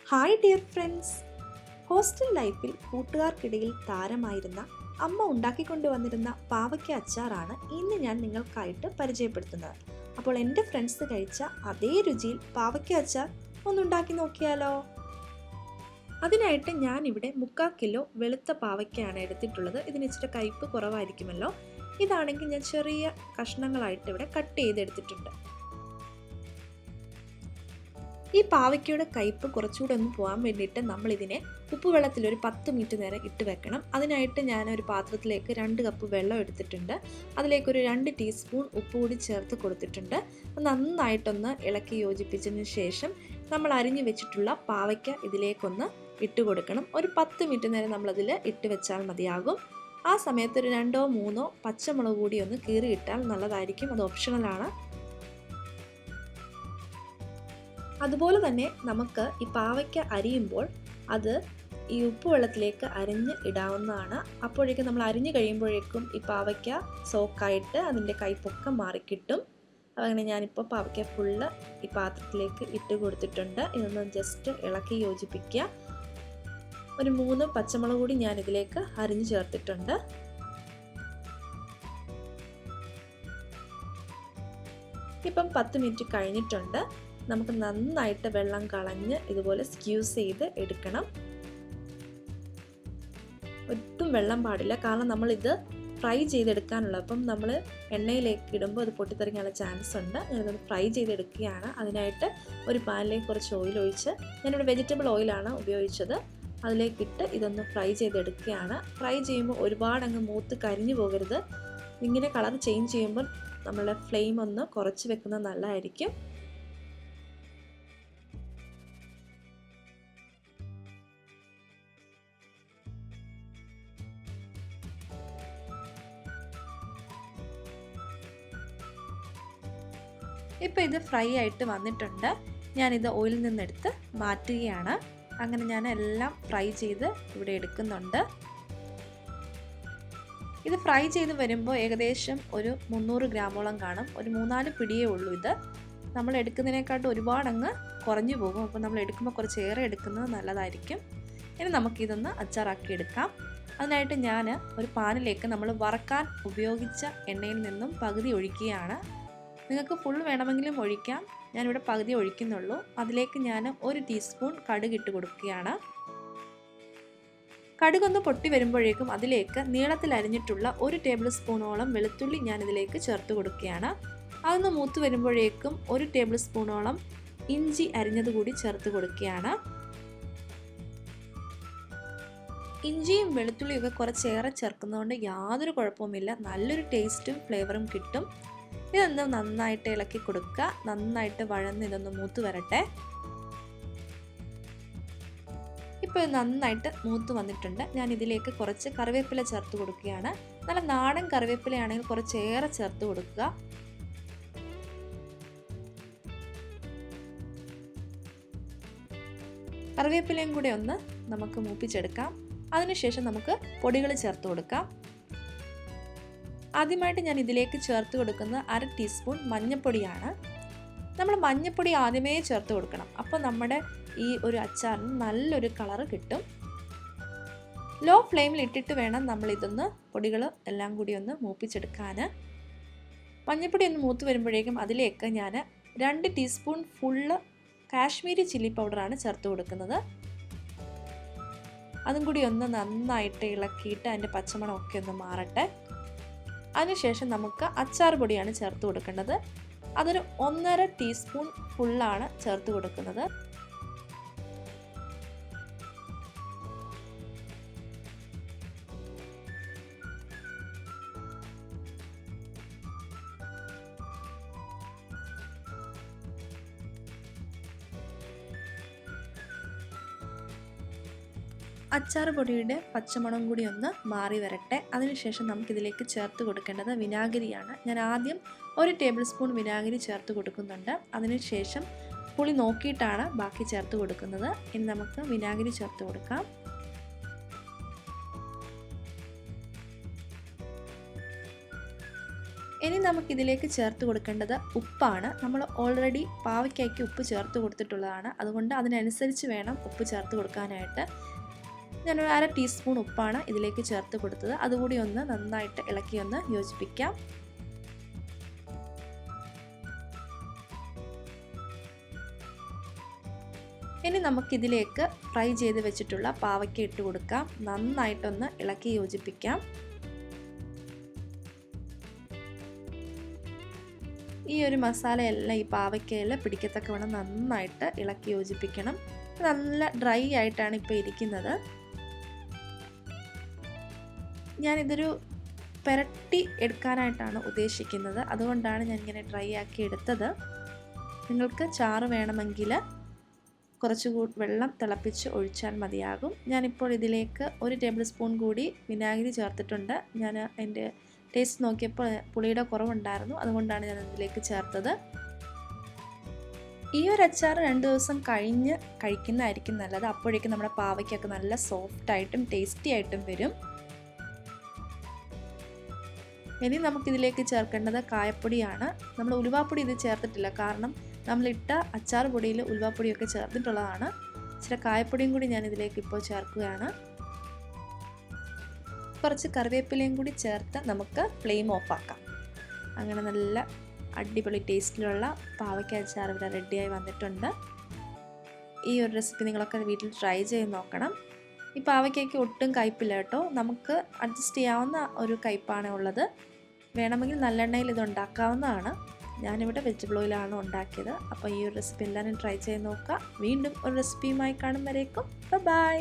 Hi dear friends, hostel ലൈഫിൽ കൂട്ടുകാർക്കിടയിൽ താരമായിരുന്ന അമ്മ ഉണ്ടാക്കിക്കൊണ്ടുവന്നിരുന്ന പാവയ്ക്ക അച്ചാറാണ് ഇന്ന് ഞാൻ നിങ്ങൾക്കായിട്ട് പരിചയപ്പെടുത്തുന്നത്. അപ്പോൾ എൻ്റെ ഫ്രണ്ട്സ് കഴിച്ച അതേ രുചിയിൽ പാവയ്ക്ക അച്ചാർ ഒന്നുണ്ടാക്കി നോക്കിയാലോ? അതിനായിട്ട് ഞാനിവിടെ 3/4 കിലോ വെളുത്ത പാവയ്ക്കയാണ് എടുത്തിട്ടുള്ളത്. ഇതിന് ഇച്ചിരി കയ്പ്പ് കുറവായിരിക്കുമല്ലോ. ഇതാണെങ്കിൽ ഞാൻ ചെറിയ കഷ്ണങ്ങളായിട്ട് ഇവിടെ കട്ട് ചെയ്തെടുത്തിട്ടുണ്ട്. ഈ പാവയ്ക്കയുടെ കയ്പ്പ് കുറച്ചുകൂടെ ഒന്ന് പോകാൻ വേണ്ടിയിട്ട് നമ്മളിതിനെ ഉപ്പുവെള്ളത്തിൽ ഒരു 10 മിനിറ്റ് നേരം ഇട്ട് വെക്കണം. അതിനായിട്ട് ഞാനൊരു പാത്രത്തിലേക്ക് 2 കപ്പ് വെള്ളം എടുത്തിട്ടുണ്ട്. അതിലേക്കൊരു 2 ടീസ്പൂൺ ഉപ്പ് കൂടി ചേർത്ത് കൊടുത്തിട്ടുണ്ട്. നന്നായിട്ടൊന്ന് ഇളക്കി യോജിപ്പിച്ചതിന് ശേഷം നമ്മൾ അരിഞ്ഞു വെച്ചിട്ടുള്ള പാവയ്ക്ക ഇതിലേക്കൊന്ന് ഇട്ട് കൊടുക്കണം. ഒരു 10 മിനിറ്റ് നേരം നമ്മളതിൽ ഇട്ട് വെച്ചാൽ മതിയാകും. ആ സമയത്ത് ഒരു 2 or 3 പച്ചമുളക് കൂടി ഒന്ന് കീറിയിട്ടാൽ നല്ലതായിരിക്കും. അത് ഓപ്ഷണലാണ്. അതുപോലെ തന്നെ നമുക്ക് ഈ പാവയ്ക്ക അരിയുമ്പോൾ അത് ഈ ഉപ്പുവെള്ളത്തിലേക്ക് അരിഞ്ഞ് ഇടാവുന്നതാണ്. അപ്പോഴേക്കും നമ്മൾ അരിഞ്ഞു കഴിയുമ്പോഴേക്കും ഈ പാവയ്ക്ക സോക്കായിട്ട് അതിൻ്റെ കയ്പ്പൊക്കെ മാറിക്കിട്ടും. അങ്ങനെ ഞാനിപ്പോൾ പാവയ്ക്ക ഫുള്ള് ഈ പാത്രത്തിലേക്ക് ഇട്ട് കൊടുത്തിട്ടുണ്ട്. ഇതൊന്ന് ജസ്റ്റ് ഇളക്കി യോജിപ്പിക്കുക. ഒരു 3 പച്ചമുളക് കൂടി ഞാനിതിലേക്ക് അരിഞ്ഞു ചേർത്തിട്ടുണ്ട്. ഇപ്പം 10 മിനിറ്റ് കഴിഞ്ഞിട്ടുണ്ട്. നമുക്ക് നന്നായിട്ട് വെള്ളം കളഞ്ഞ് ഇതുപോലെ സ്ക്യൂസ് ചെയ്ത് എടുക്കണം. ഒട്ടും വെള്ളം പാടില്ല, കാരണം നമ്മളിത് ഫ്രൈ ചെയ്തെടുക്കാനുള്ളത്. അപ്പം നമ്മൾ എണ്ണയിലേക്ക് ഇടുമ്പോൾ അത് പൊട്ടിത്തെറിക്കാനുള്ള ചാൻസ് ഉണ്ട്. ഞാനിത് ഫ്രൈ ചെയ്തെടുക്കുകയാണ്. അതിനായിട്ട് ഒരു പാനിലേക്ക് കുറച്ച് ഓയിൽ ഒഴിച്ച്, ഞാനിവിടെ വെജിറ്റബിൾ ഓയിലാണ് ഉപയോഗിച്ചത്, അതിലേക്കിട്ട് ഇതൊന്ന് ഫ്രൈ ചെയ്തെടുക്കുകയാണ്. ഫ്രൈ ചെയ്യുമ്പോൾ ഒരുപാട് അങ്ങ് മൂത്ത് കരിഞ്ഞു പോകരുത്. ഇങ്ങനെ കളർ ചേഞ്ച് ചെയ്യുമ്പോൾ നമ്മളുടെ ഫ്ലെയിം ഒന്ന് കുറച്ച് വെക്കുന്നത് നല്ലതായിരിക്കും. ഇപ്പോൾ ഇത് ഫ്രൈ ആയിട്ട് വന്നിട്ടുണ്ട്. ഞാനിത് ഓയിലിൽ നിന്നെടുത്ത് മാറ്റുകയാണ്. അങ്ങനെ ഞാൻ എല്ലാം ഫ്രൈ ചെയ്ത് ഇവിടെ എടുക്കുന്നുണ്ട്. ഇത് ഫ്രൈ ചെയ്ത് വരുമ്പോൾ ഏകദേശം ഒരു 300 ഗ്രാമോളം കാണും. ഒരു 3-4 പിടിയേ ഉള്ളൂ. ഇത് നമ്മൾ എടുക്കുന്നതിനേക്കാട്ടും ഒരുപാട് അങ്ങ് കുറഞ്ഞു പോകും. അപ്പോൾ നമ്മൾ എടുക്കുമ്പോൾ കുറച്ചേറെ എടുക്കുന്നത് നല്ലതായിരിക്കും. ഇനി നമുക്കിതൊന്ന് അച്ചാറാക്കി എടുക്കാം. അതിനായിട്ട് ഞാൻ ഒരു പാനിലേക്ക് നമ്മൾ വറക്കാൻ ഉപയോഗിച്ച എണ്ണയിൽ നിന്നും പകുതി ഒഴിക്കുകയാണ്. നിങ്ങൾക്ക് ഫുൾ വേണമെങ്കിലും ഒഴിക്കാം. ഞാനിവിടെ പകുതി ഒഴിക്കുന്നുള്ളൂ. അതിലേക്ക് ഞാൻ 1 ടീസ്പൂൺ കടുക് ഇട്ട് കൊടുക്കുകയാണ്. കടുകൊന്ന് പൊട്ടി വരുമ്പോഴേക്കും അതിലേക്ക് നീളത്തിൽ അരിഞ്ഞിട്ടുള്ള 1 ടേബിൾ സ്പൂണോളം വെളുത്തുള്ളി ഞാനിതിലേക്ക് ചേർത്ത് കൊടുക്കുകയാണ്. അതൊന്ന് മൂത്ത് വരുമ്പോഴേക്കും 1 ടേബിൾ സ്പൂണോളം ഇഞ്ചി അരിഞ്ഞത് കൂടി ചേർത്ത് കൊടുക്കുകയാണ്. ഇഞ്ചിയും വെളുത്തുള്ളിയും ഒക്കെ കുറച്ചേറെ ചേർക്കുന്നതുകൊണ്ട് യാതൊരു കുഴപ്പവുമില്ല. നല്ലൊരു ടേസ്റ്റും ഫ്ലേവറും കിട്ടും. ഇതൊന്ന് നന്നായിട്ട് ഇളക്കി കൊടുക്കുക. നന്നായിട്ട് വഴന്ന് ഇതൊന്ന് മൂത്ത് വരട്ടെ. ഇപ്പോൾ ഇത് നന്നായിട്ട് മൂത്ത് വന്നിട്ടുണ്ട്. ഞാൻ ഇതിലേക്ക് കുറച്ച് കറിവേപ്പില ചേർത്ത് കൊടുക്കുകയാണ്. നല്ല നാടൻ കറിവേപ്പിലയാണെങ്കിൽ കുറച്ചേറെ ചേർത്ത് കൊടുക്കുക. കറിവേപ്പിലയും കൂടെ ഒന്ന് നമുക്ക് മൂപ്പിച്ചെടുക്കാം. അതിനുശേഷം നമുക്ക് പൊടികൾ ചേർത്ത് കൊടുക്കാം. ആദ്യമായിട്ട് ഞാൻ ഇതിലേക്ക് ചേർത്ത് കൊടുക്കുന്ന 1/2 ടീസ്പൂൺ മഞ്ഞൾപ്പൊടിയാണ്. നമ്മൾ മഞ്ഞൾപ്പൊടി ആദ്യമേ ചേർത്ത് കൊടുക്കണം. അപ്പോൾ നമ്മുടെ ഈ ഒരു അച്ചാറിന് നല്ലൊരു കളറ് കിട്ടും. ലോ ഫ്ലെയിമിൽ ഇട്ടിട്ട് വേണം നമ്മളിതൊന്ന് പൊടികൾ എല്ലാം കൂടി ഒന്ന് മൂപ്പിച്ചെടുക്കാൻ. മഞ്ഞൾപ്പൊടി ഒന്ന് മൂത്ത് വരുമ്പോഴേക്കും അതിലേക്ക് ഞാൻ 2 ടീസ്പൂൺ ഫുള്ള് കാശ്മീരി ചില്ലി പൗഡറാണ് ചേർത്ത് കൊടുക്കുന്നത്. അതും കൂടി ഒന്ന് നന്നായിട്ട് ഇളക്കിയിട്ട് അതിൻ്റെ പച്ചമണമൊക്കെ ഒന്ന് മാറട്ടെ. അതിനുശേഷം നമുക്ക് അച്ചാർ പൊടിയാണ് ചേർത്ത് കൊടുക്കേണ്ടത്. അതൊരു 1.5 ടീസ്പൂൺ ഫുള്ളാണ് ചേർത്ത് കൊടുക്കുന്നത്. അച്ചാർ പൊടിയുടെ പച്ചമണം കൂടി ഒന്ന് മാറി വരട്ടെ. അതിനുശേഷം നമുക്കിതിലേക്ക് ചേർത്ത് കൊടുക്കേണ്ടത് വിനാഗിരിയാണ്. ഞാൻ ആദ്യം 1 ടേബിൾ സ്പൂൺ വിനാഗിരി ചേർത്ത് കൊടുക്കുന്നുണ്ട്. അതിനുശേഷം പുളി നോക്കിയിട്ടാണ് ബാക്കി ചേർത്ത് കൊടുക്കുന്നത്. ഇനി നമുക്ക് വിനാഗിരി ചേർത്ത് കൊടുക്കാം. ഇനി നമുക്കിതിലേക്ക് ചേർത്ത് കൊടുക്കേണ്ടത് ഉപ്പാണ്. നമ്മൾ ഓൾറെഡി പാവയ്ക്കായ്ക്ക് ഉപ്പ് ചേർത്ത് കൊടുത്തിട്ടുള്ളതാണ്, അതുകൊണ്ട് അതിനനുസരിച്ച് വേണം ഉപ്പ് ചേർത്ത് കൊടുക്കാനായിട്ട്. ഞാനൊരു 1/2 ടീസ്പൂൺ ഉപ്പാണ് ഇതിലേക്ക് ചേർത്ത് കൊടുത്തത്. അതുകൂടി ഒന്ന് നന്നായിട്ട് ഇളക്കി ഒന്ന് യോജിപ്പിക്കാം. ഇനി നമുക്കിതിലേക്ക് ഫ്രൈ ചെയ്ത് വെച്ചിട്ടുള്ള പാവയ്ക്ക ഇട്ട് കൊടുക്കാം. നന്നായിട്ടൊന്ന് ഇളക്കി യോജിപ്പിക്കാം. ഈ ഒരു മസാലയെല്ലാം ഈ പാവയ്ക്കയിൽ പിടിക്കത്തക്കവണ്ണം നന്നായിട്ട് ഇളക്കി യോജിപ്പിക്കണം. നല്ല ഡ്രൈ ആയിട്ടാണ് ഇപ്പോൾ ഇരിക്കുന്നത്. ഞാനിതൊരു പുരട്ടി എടുക്കാനായിട്ടാണ് ഉദ്ദേശിക്കുന്നത്, അതുകൊണ്ടാണ് ഞാനിങ്ങനെ ഡ്രൈ ആക്കി എടുത്തത്. നിങ്ങൾക്ക് ചാറ് വേണമെങ്കിൽ കുറച്ചുകൂടി വെള്ളം തിളപ്പിച്ച് ഒഴിച്ചാൽ മതിയാകും. ഞാനിപ്പോൾ ഇതിലേക്ക് 1 ടേബിൾ സ്പൂൺ കൂടി വിനാഗിരി ചേർത്തിട്ടുണ്ട്. ഞാൻ അതിൻ്റെ ടേസ്റ്റ് നോക്കിയപ്പോൾ പുളിയുടെ കുറവുണ്ടായിരുന്നു, അതുകൊണ്ടാണ് ഞാൻ ഇതിലേക്ക് ചേർത്തത്. ഈ ഒരു അച്ചാർ 2 ദിവസം കഴിഞ്ഞ് കഴിക്കുന്നതായിരിക്കും നല്ലത്. അപ്പോഴേക്കും നമ്മുടെ പാവയ്ക്കൊക്കെ നല്ല സോഫ്റ്റായിട്ടും ടേസ്റ്റി ആയിട്ടും വരും. ഇനി നമുക്കിതിലേക്ക് ചേർക്കേണ്ടത് കായപ്പൊടിയാണ്. നമ്മൾ ഉലുവാപ്പൊടി ഇത് ചേർത്തിട്ടില്ല, കാരണം നമ്മളിട്ട അച്ചാർ പൊടിയിൽ ഉലുവാപ്പൊടിയൊക്കെ ചേർത്തിട്ടുള്ളതാണ്. ഇച്ചിരി കായപ്പൊടിയും കൂടി ഞാൻ ഇതിലേക്ക് ഇപ്പോൾ ചേർക്കുകയാണ്. കുറച്ച് കറിവേപ്പിലയും കൂടി ചേർത്ത് നമുക്ക് ഫ്ലെയിം ഓഫാക്കാം. അങ്ങനെ നല്ല അടിപൊളി ടേസ്റ്റിലുള്ള പാവയ്ക്ക അച്ചാർ ഇവിടെ റെഡിയായി വന്നിട്ടുണ്ട്. ഈ ഒരു റെസിപ്പി നിങ്ങളൊക്കെ വീട്ടിൽ ട്രൈ ചെയ്ത് നോക്കണം. ഈ പാവയ്ക്കയ്ക്ക് ഒട്ടും കയ്പില്ല കേട്ടോ, നമുക്ക് അഡ്ജസ്റ്റ് ചെയ്യാവുന്ന ഒരു കയ്പാണ് ഉള്ളത്. വേണമെങ്കിൽ നല്ലെണ്ണയിൽ ഇത് ഉണ്ടാക്കാവുന്നതാണ്. ഞാനിവിടെ വെജിറ്റബിൾ ഓയിലാണ് ഉണ്ടാക്കിയത്. അപ്പോൾ ഈ ഒരു റെസിപ്പി എല്ലാവരും ട്രൈ ചെയ്ത് നോക്കുക. വീണ്ടും ഒരു റെസിപ്പിയുമായി കാണും വരേക്കും ബൈ.